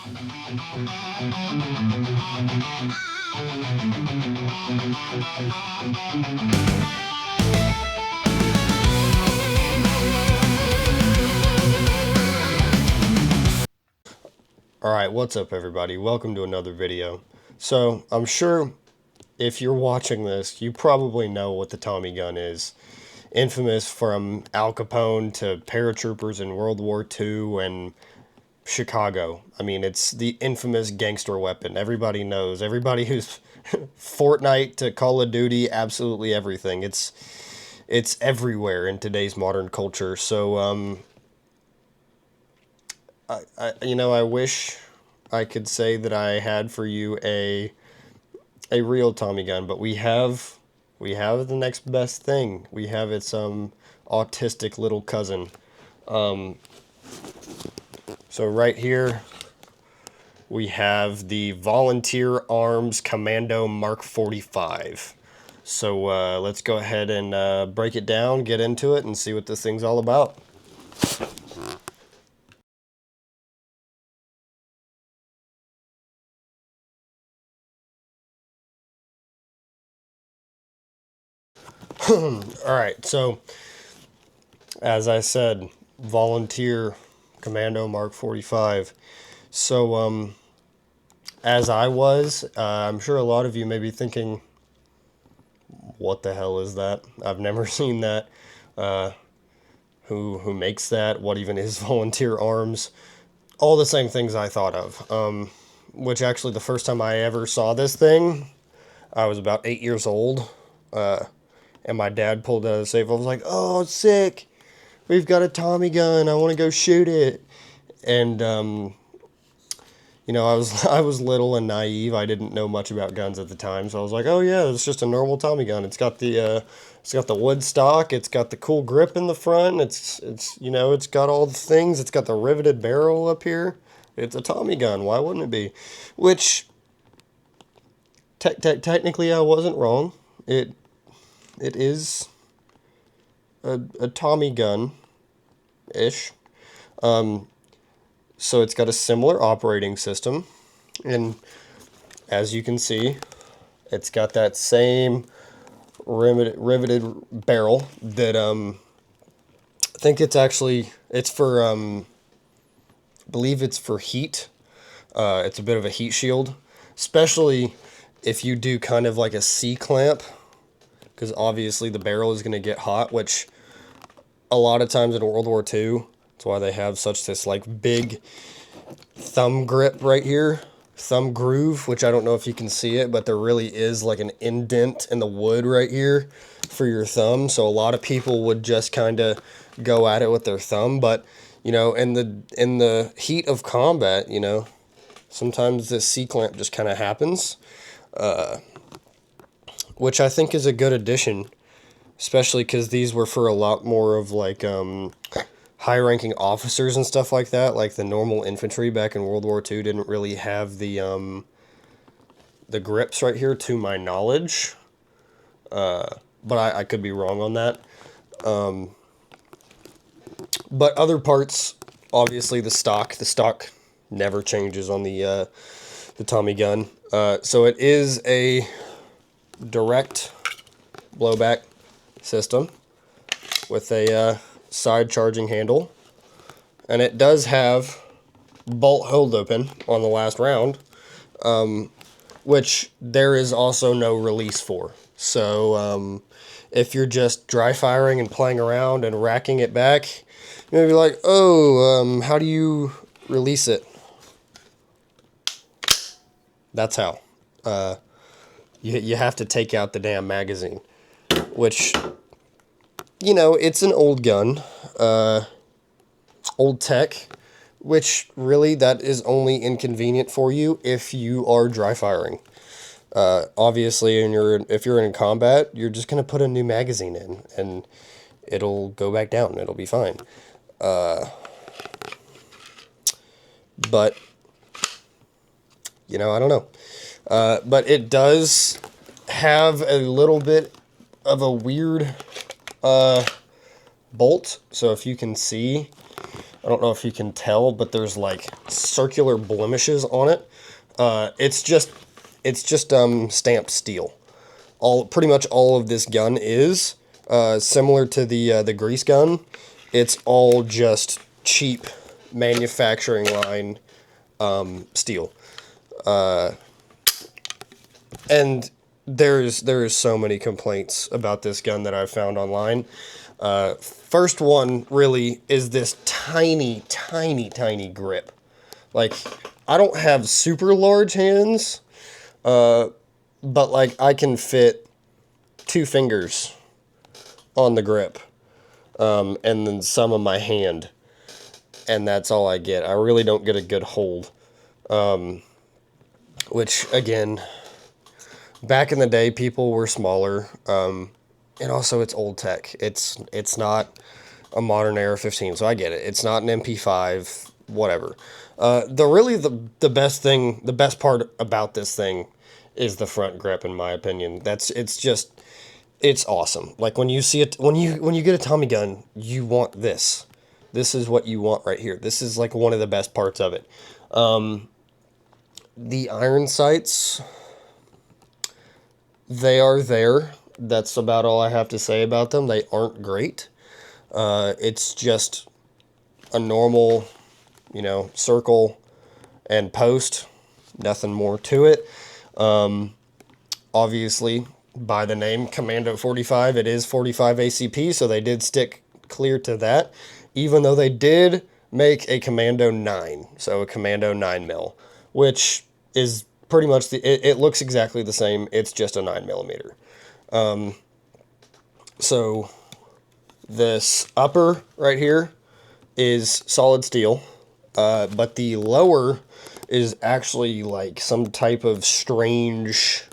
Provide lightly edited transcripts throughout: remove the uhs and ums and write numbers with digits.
Alright, what's up everybody? Welcome to another video. So, I'm sure if you're watching this, you probably know what the Tommy gun is. Infamous from Al Capone to paratroopers in World War II and Chicago. I mean, it's the infamous gangster weapon. Everybody knows. Everybody who's Fortnite to Call of Duty, absolutely everything. It's everywhere in today's modern culture. So, I wish I could say that I had for you a real Tommy gun, but we have the next best thing. We have its autistic little cousin. So right here we have the Volunteer Arms Commando Mark 45. So let's go ahead and break it down, get into it, and see what this thing's all about. Alright, so as I said, Volunteer Commando Mark 45. So, as I was, I'm sure a lot of you may be thinking, what the hell is that? I've never seen that. Who makes that? What even is Volunteer Arms? All the same things I thought of. Which actually, the first time I ever saw this thing, I was about 8 years old. And my dad pulled out a safe. I was like, oh, sick. We've got a Tommy gun. I want to go shoot it. And, I was little and naive. I didn't know much about guns at the time. So I was like, oh, yeah, it's just a normal Tommy gun. It's got the wood stock. It's got the cool grip in the front. It's got all the things. It's got the riveted barrel up here. It's a Tommy gun. Why wouldn't it be? Which, technically, I wasn't wrong. It is a Tommy gun-ish. So it's got a similar operating system. And as you can see, it's got that same riveted barrel that, I think it's for, I believe it's for heat. It's a bit of a heat shield, especially if you do kind of like a C-clamp. Because obviously the barrel is going to get hot, which a lot of times in World War II, that's why they have this like big thumb grip right here, thumb groove, which I don't know if you can see it, but there really is like an indent in the wood right here for your thumb. So a lot of people would just kind of go at it with their thumb, but in the heat of combat, sometimes this C-clamp just kind of happens. Which I think is a good addition, especially because these were for a lot more of like high-ranking officers and stuff like that. Like the normal infantry back in World War II didn't really have the grips right here, to my knowledge. But I could be wrong on that. But other parts, obviously the stock never changes on the Tommy gun. So it is a direct blowback system with a side charging handle, and it does have bolt hold open on the last round, which there is also no release for. So if you're just dry firing and playing around and racking it back, you may be like, oh, how do you release it? That's how. You have to take out the damn magazine, which, it's an old gun, old tech, which really that is only inconvenient for you if you are dry firing. Obviously, if you're in combat, you're just going to put a new magazine in, and it'll go back down. It'll be fine. But, I don't know. But it does have a little bit of a weird bolt. So if you can see, I don't know if you can tell, but there's like circular blemishes on it. It's just stamped steel. Pretty much all of this gun is similar to the grease gun. It's all just cheap manufacturing line steel. And there's so many complaints about this gun that I've found online. First one really is this tiny grip. Like, I don't have super large hands, but like I can fit 2 fingers on the grip, and then some of my hand, and that's all I get. I really don't get a good hold, which again, back in the day, people were smaller, and also it's old tech. It's not a modern AR-15, so I get it. It's not an MP5, whatever. The best part about this thing is the front grip, in my opinion. It's awesome. Like when you see it, when you get a Tommy gun, you want this. This is what you want right here. This is like one of the best parts of it. The iron sights, they are there. That's about all I have to say about them. They aren't great. It's just a normal, circle and post. Nothing more to it. Obviously, by the name Commando 45, it is 45 ACP, so they did stick clear to that, even though they did make a Commando 9, so a Commando 9mm, which is pretty much it looks exactly the same. It's just a 9mm. So this upper right here is solid steel, but the lower is actually like some type of strange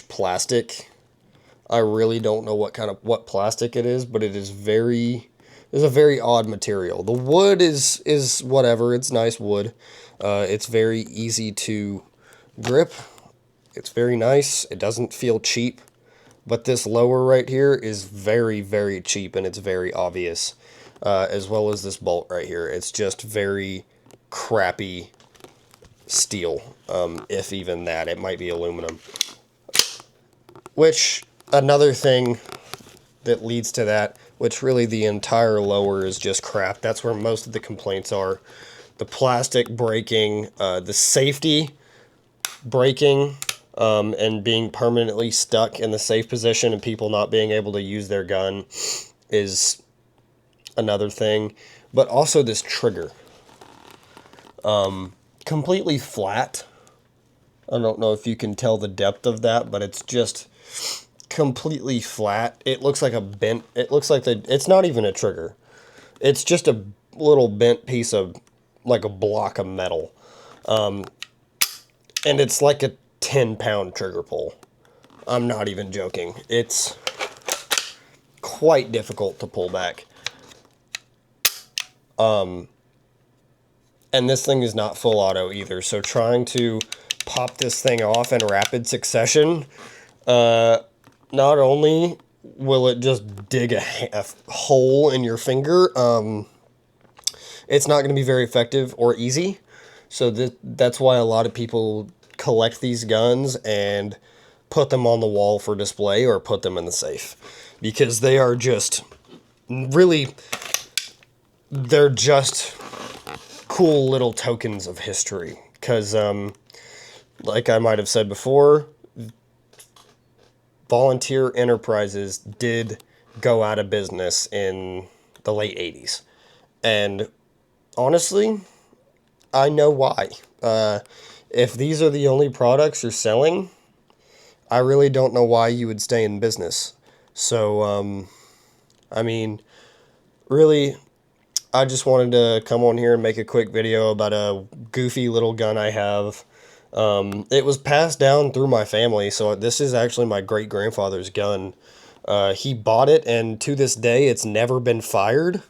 plastic. I really don't know what plastic it is, but it is a very odd material. The wood is whatever. It's nice wood. It's very easy to grip. It's very nice. It doesn't feel cheap, but this lower right here is very, very cheap, and it's very obvious, as well as this bolt right here. It's just very crappy steel, if even that. It might be aluminum. Which, another thing that leads to that, which really the entire lower is just crap. That's where most of the complaints are. The plastic breaking, the safety breaking, and being permanently stuck in the safe position and people not being able to use their gun is another thing. But also this trigger. Completely flat. I don't know if you can tell the depth of that, but it's just completely flat. It looks like it's not even a trigger. It's just a little bent piece of, like a block of metal. And it's like a 10-pound trigger pull. I'm not even joking. It's quite difficult to pull back. And this thing is not full auto either, so trying to pop this thing off in rapid succession, not only will it just dig a hole in your finger, it's not going to be very effective or easy. So that's why a lot of people collect these guns and put them on the wall for display or put them in the safe, because they are just really, they're just cool little tokens of history. Because like I might have said before, volunteer enterprises did go out of business in the late 80s, and honestly, I know why. If these are the only products you're selling, I really don't know why you would stay in business. So, I mean, really, I just wanted to come on here and make a quick video about a goofy little gun I have. It was passed down through my family, so this is actually my great-grandfather's gun. He bought it, and to this day, it's never been fired,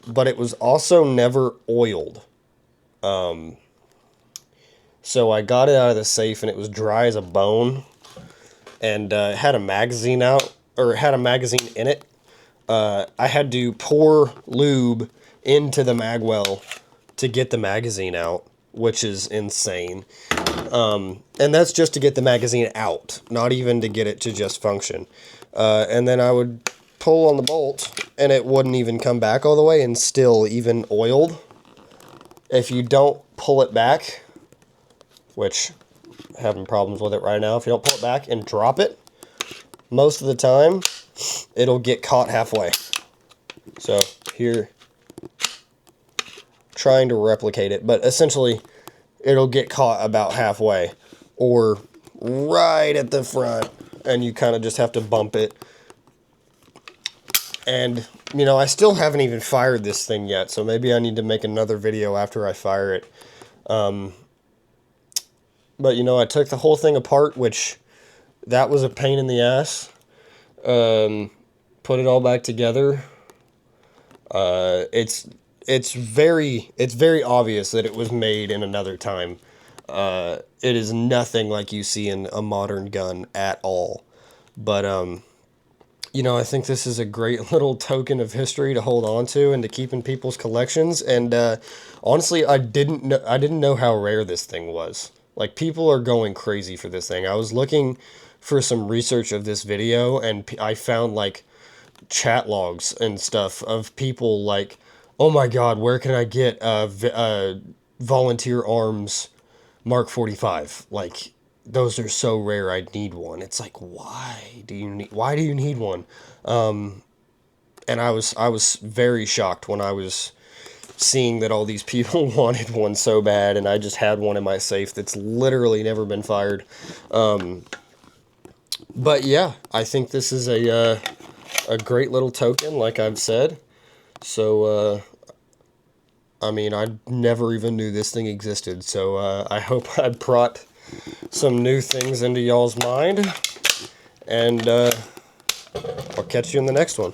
but it was also never oiled. So I got it out of the safe, and it was dry as a bone, and it had a magazine out, or it had a magazine in it. I had to pour lube into the magwell to get the magazine out, which is insane. And that's just to get the magazine out, not even to get it to just function. And then I would pull on the bolt, and it wouldn't even come back all the way, and still, even oiled, if you don't pull it back, which I'm having problems with it right now, if you don't pull it back and drop it, most of the time, it'll get caught halfway. So here, trying to replicate it, but essentially, it'll get caught about halfway, or right at the front, and you kind of just have to bump it. And, you know, I still haven't even fired this thing yet, so maybe I need to make another video after I fire it. But, you know, I took the whole thing apart, which, that was a pain in the ass. Put it all back together. It's very obvious that it was made in another time. It is nothing like you see in a modern gun at all. But, you know, I think this is a great little token of history to hold on to and to keep in people's collections. And honestly, I didn't know how rare this thing was. Like, people are going crazy for this thing. I was looking for some research of this video, and I found, like, chat logs and stuff of people like, oh my god, where can I get Volunteer Arms Mark 45? Like, those are so rare, I need one. It's like, why do you need one? And I was very shocked when I was seeing that all these people wanted one so bad, and I just had one in my safe that's literally never been fired. But yeah, I think this is a great little token, like I've said. So, I mean, I never even knew this thing existed, so I hope I brought some new things into y'all's mind, and I'll catch you in the next one.